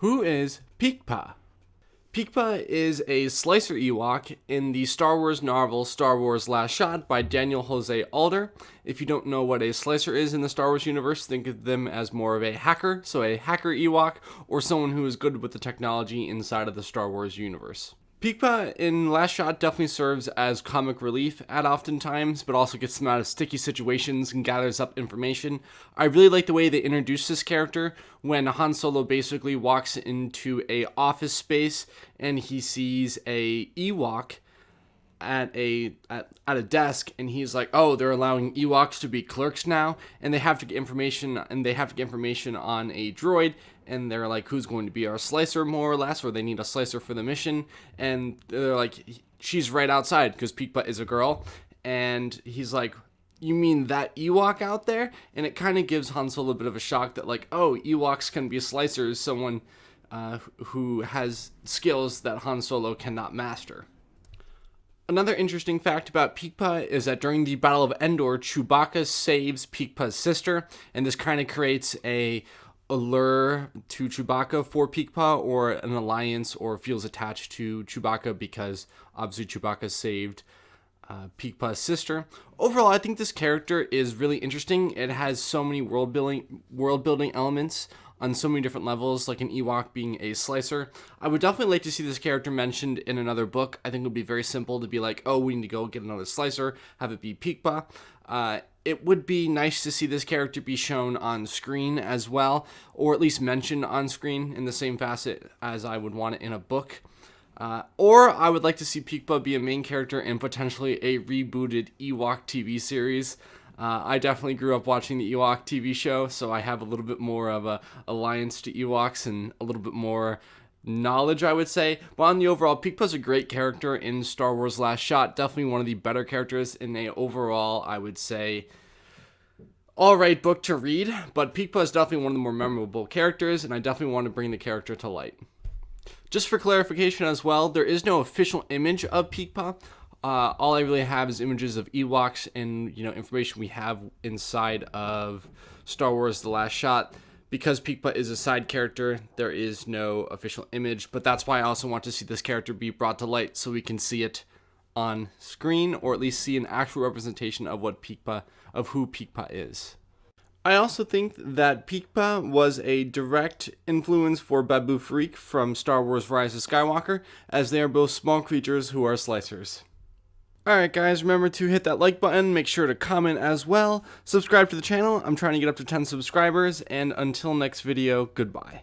Who is Peekpa? Peekpa is a slicer Ewok in the Star Wars novel Star Wars Last Shot by Daniel Jose Alder. If you don't know what a slicer is in the Star Wars universe, think of them as more of a hacker, so a hacker Ewok, or someone who is good with the technology inside of the Star Wars universe. Peekpa in Last Shot definitely serves as comic relief at oftentimes, but also gets them out of sticky situations and gathers up information. I really like the way they introduce this character when Han Solo basically walks into a office space and he sees a Ewok at a desk, and he's like, oh, they're allowing Ewoks to be clerks now, and they have to get information on a droid, and they're like, who's going to be our slicer, more or less, or they need a slicer for the mission, and they're like, she's right outside, because Peekpa is a girl, and he's like, you mean that Ewok out there? And it kind of gives Han Solo a bit of a shock that, like, oh, Ewoks can be slicers, someone who has skills that Han Solo cannot master. Another interesting fact about Peekpa is that during the Battle of Endor, Chewbacca saves Peekpa's sister, and this kind of creates a allure to Chewbacca for Peekpa, or an alliance, or feels attached to Chewbacca because obviously Chewbacca saved Peekpa's sister. Overall, I think this character is really interesting. It has so many world building elements on so many different levels, like an Ewok being a slicer. I would definitely like to see this character mentioned in another book. I think it would be very simple to be like, oh, we need to go get another slicer, have it be Peekpa. It would be nice to see this character be shown on screen as well, or at least mentioned on screen in the same facet as I would want it in a book. Or I would like to see Peekpa be a main character in potentially a rebooted Ewok TV series. I definitely grew up watching the Ewok TV show, so I have a little bit more of a alliance to Ewoks and a little bit more knowledge, I would say. But on the overall, Peekpa's a great character in Star Wars Last Shot. Definitely one of the better characters in a overall, I would say, alright book to read. But Peekpa is definitely one of the more memorable characters, and I definitely want to bring the character to light. Just for clarification as well, there is no official image of Peekpa. All I really have is images of Ewoks and, information we have inside of Star Wars The Last Shot. Because Peekpa is a side character, there is no official image, but that's why I also want to see this character be brought to light so we can see it on screen, or at least see an actual representation of who Peekpa is. I also think that Peekpa was a direct influence for Babu Frik from Star Wars Rise of Skywalker, as they are both small creatures who are slicers. Alright guys, remember to hit that like button, make sure to comment as well, subscribe to the channel, I'm trying to get up to 10 subscribers, and until next video, goodbye.